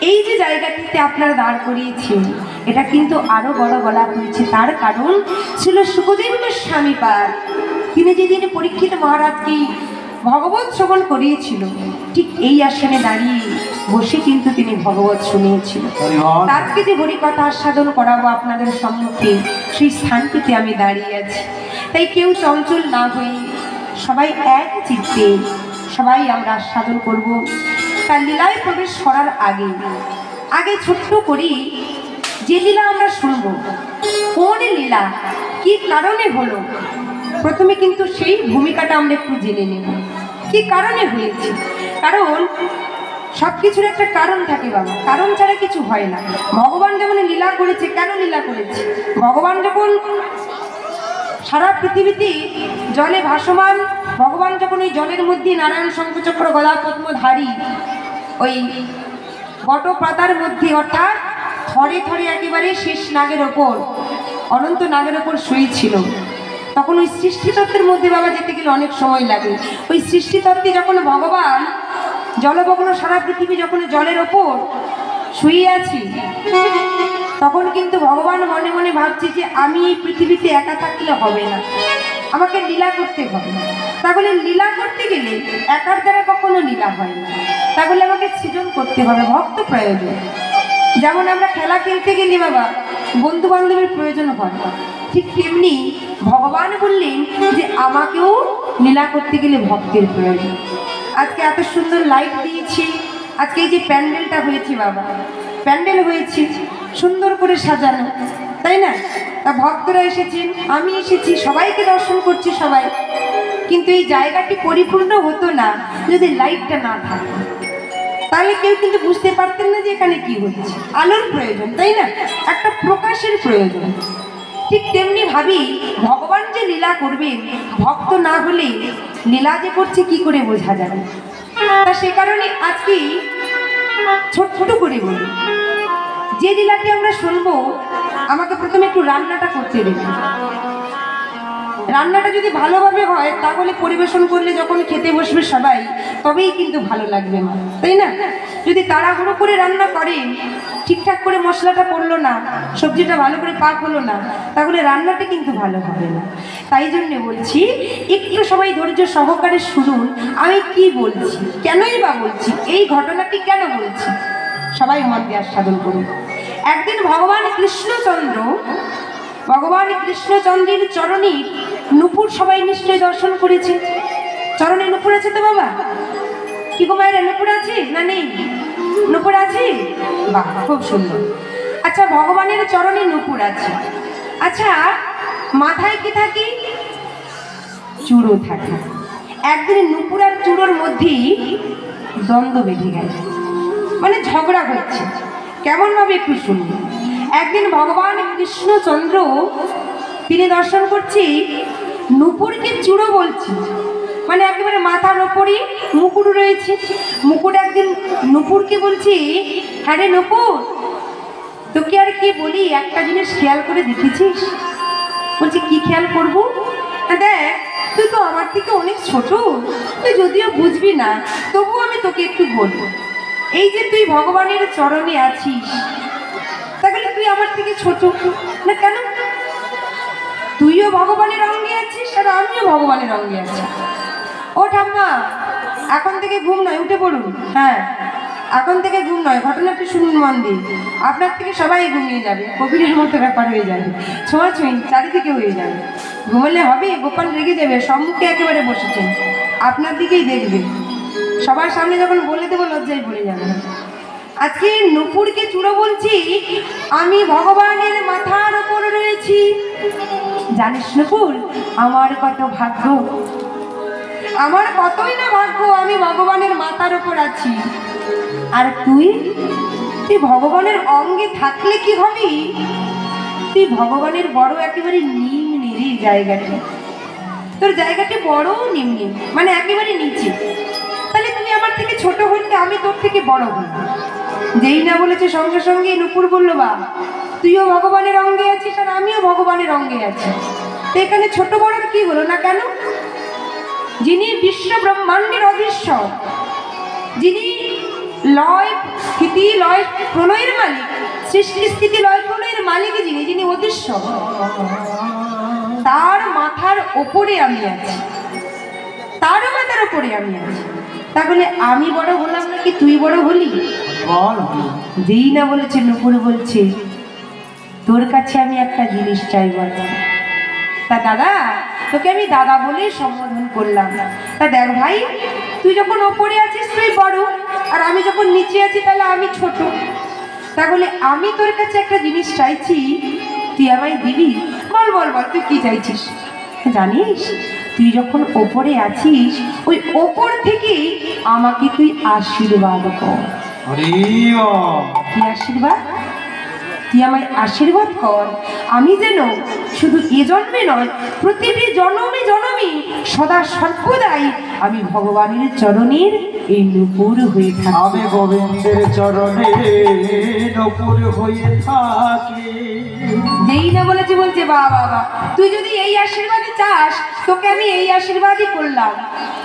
A: এই যে জায়গাটিতে আপনারা দাঁড় করিয়েছেন, এটা কিন্তু আরো বড় বলা হয়েছে। তার কারণ ছিল সুখদেব গোস্বামী পাদ, তিনি যেদিন পরীক্ষিত মহারাজকে ভগবত শ্রবণ করিয়েছিল, ঠিক এই আসনে দাঁড়িয়ে বসে কিন্তু তিনি ভগবত শুনিয়েছিল। আজকে যে হরিকথা আস্বাদন করাবো আপনাদের সম্মুখে, সেই স্থানটিতে আমি দাঁড়িয়ে আছি। তাই কেউ চঞ্চল না হয়ে সবাই এক চিত্তে সবাই আমরা আস্বাদন করব। তার লীলায় প্রবেশ করার আগে ছোট্ট করি যে লীলা আমরা শুনবো, কোন লীলা কি কারণে হলো, প্রথমে কিন্তু সেই ভূমিকাটা আমরা একটু জেনে নেব। কি কারণে হয়েছে? কারণ সব কিছুর একটা কারণ থাকে বাবা, কারণ ছাড়া কিছু হয় না। ভগবান যেমন লীলা করেছে, কেন লীলা করেছে? ভগবান যখন সারা পৃথিবীতে জলে ভাসমান, ভগবান যখন ওই জলের মধ্যে নারায়ণ শঙ্খচক্র গদা পদ্মধারী ওই বট পাতার মধ্যে, অর্থাৎ থরে থরে একেবারে শেষ নাগের ওপর, অনন্ত নাগের ওপর শুয়েছিল, তখন ওই সৃষ্টিতত্ত্বের মধ্যে বাবা যেতে গেলে অনেক সময় লাগে। ওই সৃষ্টিতত্ত্বে যখন ভগবান জলমগ্ন সারা পৃথিবী যখন জলের ওপর শুয়ে আছি, তখন কিন্তু ভগবান মনে মনে ভাবছে যে আমি এই পৃথিবীতে একা থাকলে হবে না, আমাকে লীলা করতে হবে। তাহলে লীলা করতে গেলে একার দ্বারা কখনো লীলা হয় না, তাহলে আমাকে সৃজন করতে হবে, ভক্ত প্রয়োজন। যেমন আমরা খেলা খেলতে গেলে বাবা বন্ধু বান্ধবের প্রয়োজন হয়, ঠিক তেমনি ভগবান বললেন যে আমাকেও লীলা করতে গেলে ভক্তের প্রয়োজন। আজকে এত সুন্দর লাইট দিয়েছি, আজকে এই যে প্যান্ডেলটা হয়েছে বাবা, প্যান্ডেল হয়েছে সুন্দর করে সাজানো, তাই না? তা ভক্তরা এসেছেন, আমি এসেছি, সবাইকে দর্শন করছি সবাই, কিন্তু এই জায়গাটি পরিপূর্ণ হতো না যদি লাইটটা না থাকতো। তাহলে কেউ কিন্তু বুঝতে পারতেন না যে এখানে কি হচ্ছে। আলোর প্রয়োজন, তাই না? একটা প্রকাশের প্রয়োজন। ঠিক তেমনি ভাবি ভগবান যে লীলা করবেন, ভক্ত না হলে লীলা যে করছে কি করে বোঝা যাবে? তা সে কারণে আজকে ছোট্ট করে বলি, যে লীলাটি আমরা শুনবো, আমাকে প্রথমে একটু রান্নাটা করতে দেবে। রান্নাটা যদি ভালোভাবে হয় তাহলে পরিবেশন করলে যখন খেতে বসবে সবাই, তবেই কিন্তু ভালো লাগবে মা, তাই না? যদি তাড়াহুড়ো করে রান্না করেন, ঠিকঠাক করে মশলাটা পড়লো না, সবজিটা ভালো করে পাক হলো না, তাহলে রান্নাটা কিন্তু ভালো হবে না। তাই জন্যে বলছি একটু সবাই ধৈর্য সহকারে শুনুন আমি কি বলছি, কেনই বা বলছি, এই ঘটনাটি কেন বলছি, সবাই মন দিয়ে আস্বাদন করুন। একদিন ভগবান কৃষ্ণচন্দ্রের চরণে নূপুর সবাই নিশ্চয়ই দর্শন করেছে। চরণে নূপুর আছে তো বাবা? কি গো মায়েরা, নূপুর আছে না নেই? নূপুর আছে, বাহ খুব সুন্দর। আচ্ছা, ভগবানের চরণে নূপুর আছে, আচ্ছা মাথায় কি থাকে? চূড়ো থাকে। একদিন নূপুর আর চূড়োর মধ্যে দ্বন্দ্ব বেঁধে গেল, মানে ঝগড়া হচ্ছে। কেমন ভাবে একটু শুনুন। একদিন ভগবান কৃষ্ণচন্দ্র তিনি দর্শন করছি, নূপুরকে চূড়ো বলছি, মানে একেবারে মাথার ওপরই মুকুট রয়েছে। মুকুট একদিন নূপুরকে বলছি, হ্যাঁ রে নূপুর, তোকে আর কি বলি, একটা জিনিস খেয়াল করে দেখেছিস? বলছি কি খেয়াল করবো? দেখ, তুই তো আমার থেকে অনেক ছোট, তুই যদিও বুঝবি না, তবু আমি তোকে একটু বলবো। এই যে তুই ভগবানের চরণে আছিস, তাহলে তুই আমার থেকে ছোট না কেন? তুইও ভগবানের অঙ্গে আছিস আর আমিও ভগবানের অঙ্গে আছি। ও ঠাম্মা, এখন থেকে ঘুম নয়, উঠে পড়ুন। হ্যাঁ, এখন থেকে ঘুম নয়, ঘটনাটি শুনুন মন দিয়ে। আপনার থেকে সবাই ঘুমিয়ে যাবে, কবিরের মতো ব্যাপার হয়ে যাবে, ছোঁয়াছুঁই চারিদিকে হয়ে যাবে। ঘুমালে হবে? গোপাল রেগে যাবে, সম্মুখে একেবারে বসেছেন, আপনার দিকেই দেখবে, সবার সামনে যখন বলে দেবো লজ্জায় পড়ে যাবে। আজকে নূপুরকে চূড়ো বলছি, আমি ভগবানের মাথার ওপর রয়েছি। জানিস নূপুর, আমার কত ভাগ্য, আমার কতই না ভাগ্য, আমি ভগবানের মাথার ওপর আছি। আর তুই ভগবানের অঙ্গে থাকলে কি হবি? তুই ভগবানের বড় একেবারে নিম্নে রে জায়গাটি, তোর জায়গাটি বড় নিম্নে, মানে একেবারে নিচে। তাহলে তুই আমার থেকে ছোট হইলে আমি তোর থেকে বড় হই। যেই না বলেছে সঙ্গে সঙ্গে নূপুর বললো, বা তুইও ভগবানের অঙ্গে আছিস আর আমিও ভগবানের অঙ্গে আছি, তো এখানে ছোট বড় কি হলো না কেন? যিনি বিশ্ব ব্রহ্মাণ্ডের অধীশ্বর, যিনি লয় স্থিতি লয় প্রলয়ের মালিক, সৃষ্টি স্থিতি লয় প্রলয়ের মালিক যিনি অতীশ্বর, তার মাথার ওপরে আমি আছি, তার মাথার ওপরে আমি আছি। তাহলে আমি বড় হলাম নাকি তুই বড় হলি? যেই না বলেছে নুপুর বলছে তোর কাছে আমি একটা জিনিস চাইব। তা দাদা, তোকে আমি দাদা বলে সম্বোধন করলাম। তা দেখ ভাই, তুই যখন ওপরে আছিস তুই বড়, আর আমি যখন নিচে আছি তাহলে আমি ছোট। তাহলে আমি তোর কাছে একটা জিনিস চাইছি, তুই আমায় দিবি? বল বল বল, তুই কি চাইছিস? জানিস, তুই যখন ওপরে আছিস ওই ওপর থেকে আমাকে তুই আশীর্বাদ কর। কি আশীর্বাদ? তুই আমায় আশীর্বাদ কর, আমি যেন শুধু এ জন্মে নয় প্রতিটি জন্মে জন্মে সদা সর্বদাই আমি ভগবানের চরণের এই নূপুর হয়ে থাকি।
B: আমি গোবিন্দের চরণে নূপুর হয়ে থাকি।
A: যেই না বলেছি বলছে বাবা বাবা, তুই যদি এই আশীর্বাদই চাস তোকে আমি এই আশীর্বাদই করলাম,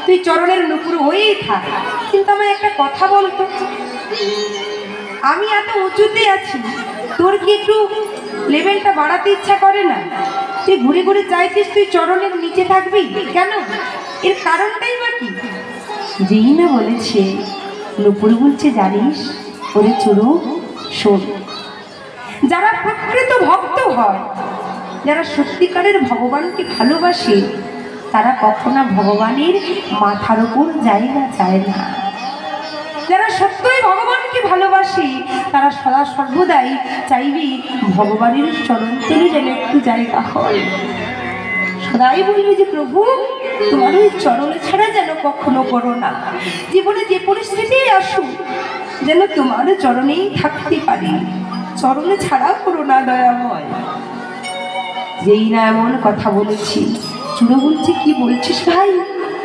A: তুই চরণের নূপুর হয়েই থাক। কিন্তু আমার একটা কথা বলতো, আমি এত উঁচুতে আছি, তোর কি একটু লেভেলটা বাড়াতে ইচ্ছা করে না? তুই ঘুরে ঘুরে চাইছিস তুই চরণের নিচে থাকবি কেন? এর কারণটাই বা কি? যেই না বলেছে নূপুর বলছে, জানিস ওরে চোরু শোন, যারা প্রকৃত ভক্ত হয়, যারা সত্যিকারের ভগবানকে ভালোবাসে, তারা কখনো ভগবানের মাথার উপর জায়গা চায় না। যারা সত্যই ভগবানকে ভালোবাসে তারা সদা সর্বদাই চাইবি ভগবানের চরণতলে যেন একটু জায়গা হয়। সদাই বলবি যে প্রভু তোমার ওই চরণে ছাড়া যেন কখনো করো না, জীবনে যে পরিস্থিতি আসুক যেন তোমার চরণেই থাকতে পারি, চরণে ছাড়া করো না দয়াময়। যেই না এমন কথা বলেছি, চূড়ো বলছে কি বলছিস ভাই?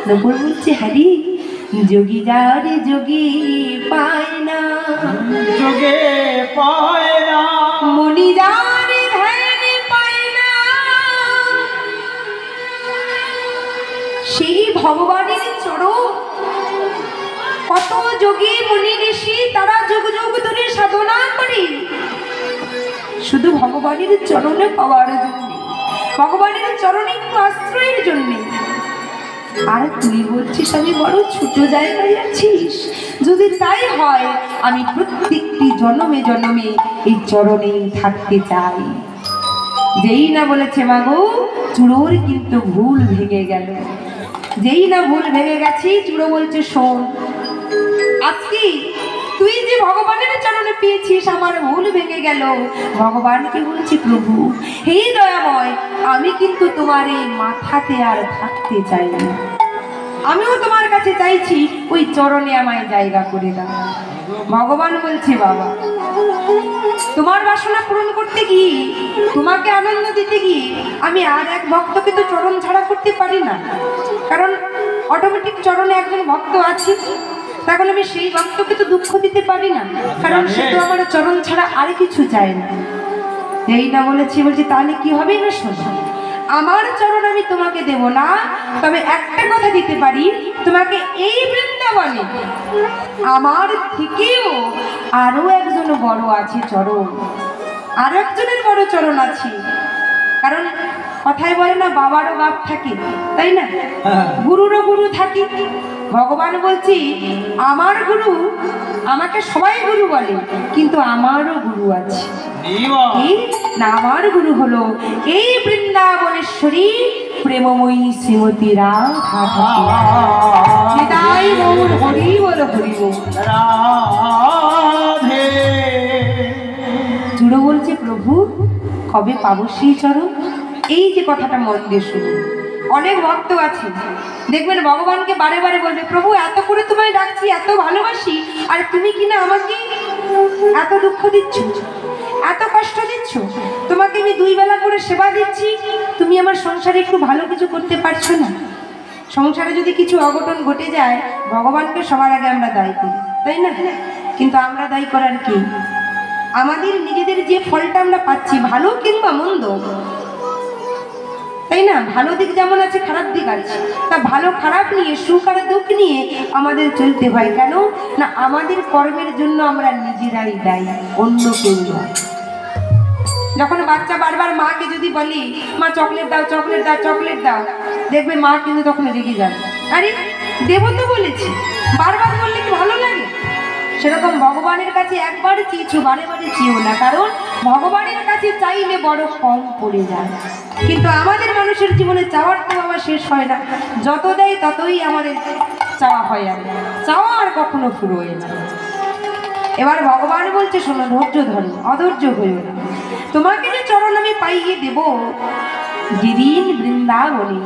A: নবর বলছে হ্যারি, যোগী যারে যোগী পায় না,
B: যোগে পায় না,
A: মনি যারে ধ্যানে পায় না, সেই ভগবানের চরণ কত যোগী মুনি ঋষি তারা যুগ যুগ ধরে সাধনা করে শুধু ভগবানের চরণে পাওয়ার জন্য, ভগবানের চরণে একটু আশ্রয়ের জন্য। আর তুই বলছিস আমি বড় ছোট জায়গায় আছিস? যদি তাই হয় আমি প্রত্যেকটি জন্মে জন্মে এই চরণেই থাকতে চাই। যেই না বলেছে মাগো, চূড়োর কিন্তু ভুল ভেঙে গেল। যেই না ভুল ভেঙে গেছি, চূড়ো বলছে শোন, আজকে তুই যে ভগবানের চরণে পেয়েছিস আমার ভুল ভেঙে গেল। ভগবানকে বলছি প্রভু হে দয়াময়, আমি কিন্তু তোমার এই মাথাতে আর থাকতে চাই না, আমিও তোমার কাছে চাইছি ওই চরণে আমায় জায়গা করে দাও। ভগবান বলছে বাবা, তোমার বাসনা পূরণ করতে গিয়ে, তোমাকে আনন্দ দিতে গিয়ে আমি আর এক ভক্তকে তো চরণ ছাড়া করতে পারি না, কারণ অটোমেটিক চরণে একজন ভক্ত আছে, তাহলে আমি সেই ভক্তকে তো দুঃখ দিতে পারি না, কারণ সে তো আমার চরণ ছাড়া আর কিছু চায় না। এই না বলেছি, বলছি তাহলে কি হবে না শোনো, আমার চরণ আমি তোমাকে দেব না, তবে একটা কথা দিতে পারি তোমাকে, এই বৃন্দাবনে আমার থেকেও আরো একজন বড় আছে চরণ, আরো একজনের বড় চরণ আছে। কারণ কথায় বলে না বাবারও বাপ থাকে, তাই না? গুরুরও গুরু থাকে। ভগবান বলছি আমার গুরু, আমাকে সবাই গুরু বলে, কিন্তু আমারও গুরু আছে। না, আমার গুরু হলো এই বৃন্দাবনেশ্বরী প্রেমময়ী শ্রীমতী রাধা ঠাকুর। হরি বল হরি বল। চূড়ো বলছে প্রভু কবে পাবো সেই চরণ? এই যে কথাটা মন দিয়ে শুনুন, অনেক ভক্ত আছে দেখবেন ভগবানকে বারে বারে বলবে প্রভু এত করে তোমায় ডাকছি, এত ভালোবাসি, আর তুমি কিনা আমাকে এত দুঃখ দিচ্ছ, এত কষ্ট দিচ্ছ, তোমাকে আমি 2 বেলা করে সেবা দিচ্ছি, তুমি আমার সংসারে একটু ভালো কিছু করতে পারছো না। সংসারে যদি কিছু অঘটন ঘটে যায় ভগবানকে সবার আগে আমরা দায়ী করি, তাই না? কিন্তু আমরা দায়ী করার কি? আমাদের নিজেদের যে ফলটা আমরা পাচ্ছি ভালো কিংবা মন্দ, তাই না? ভালো দিক যেমন আছে, খারাপ দিক আছে। তা ভালো খারাপ নিয়ে, সুখ আর দুঃখ নিয়ে আমাদের চলতে হয়। কেন না, আমাদের কর্মের জন্য আমরা নিজেরাই দায়ী, অন্য কেউ নয়। যখন বাচ্চা বারবার মাকে যদি বলি, মা চকলেট দাও, চকলেট দাও, চকলেট দাও, দেখবে মা কিন্তু তখন রেগে যাবে। আরে দেবো তো বলেছি, বারবার বললে কি ভালো লাগে? সেরকম ভগবানের কাছে একবার চেয়েছো, বারে বারে চেয়েও না, কারণ ভগবানের কাছে চাইলে বড় কম পড়ে যায়। কিন্তু আমাদের মানুষের জীবনে চাওয়ার তো আবার শেষ হয় না, যত দেয় ততই আমাদের চাওয়া হয়, আর চাওয়া আর কখনো ফুরোয় না। এবার ভগবান বলছে, শোনো, ধৈর্য ধরো, অধৈর্য হইও না। তোমাকে যে চরণ আমি পাইয়ে দেব, যেদিন বৃন্দাবনে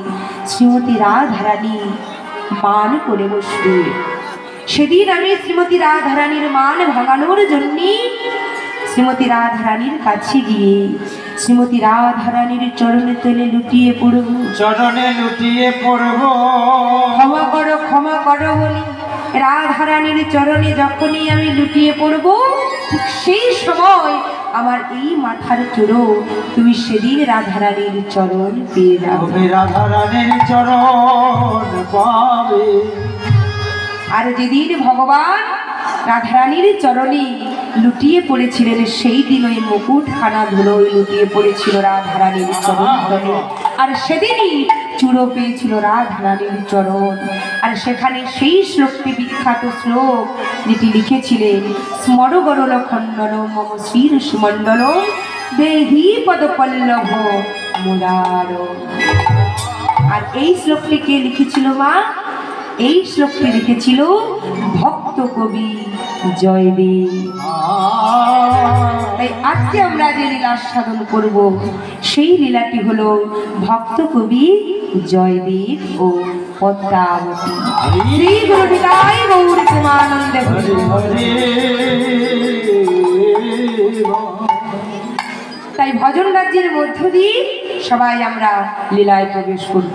A: শ্রীমতী রাধারানী মান করে বসবে, সেদিন আমি শ্রীমতী রাধারানীর মান ভাঙানোর জন্য শ্রীমতী রাধারানীর কাছে গিয়ে শ্রীমতী রাধারানীর চরণে তলে লুটিয়ে পড়ব,
B: চরণে লুটিয়ে পড়ব।
A: ক্ষমা করো, ক্ষমা করো বলি রাধারানীর চরণে যখনই আমি লুটিয়ে পড়ব, ঠিক সেই সময় আমার এই মাথার চূড়ো তুমি সেদিন রাধারানীর চরণ পেয়ে যাবে।
B: তুমি রাধারানীর চরণ পাবে।
A: আর যেদিন ভগবান রাধারানীর চরণে লুটিয়ে পড়েছিলেন, সেই দিন ওই মুকুটখানা ধুলোয় লুটিয়ে পড়েছিল রাধারানীর চরণ তলে। আর সেদিনই চূড়ো পেয়েছিল রাধারানীর চরণ। আর সেখানে সেই শ্লোকটি, বিখ্যাত শ্লোক যেটি লিখেছিলেন, স্মর গরল খণ্ডন মম শ্রীর সুমণ্ডল দেহি পদ পল্লভ মুরার। আর এই শ্লোকটি কে লিখেছিল মা? এই শ্লোকটি লিখেছিল ভক্ত কবি জয়দেব। তাই আজকে আমরা যে লীলা সাধন করব, সেই লীলাটি হলো ভক্ত কবি জয়দেব ও পদ্মাবতী। শ্রী গুরু নিতাই গৌর প্রেমানন্দে। তাই ভজন রাজ্যের মধ্য দিয়ে সবাই আমরা লীলায় প্রবেশ করব।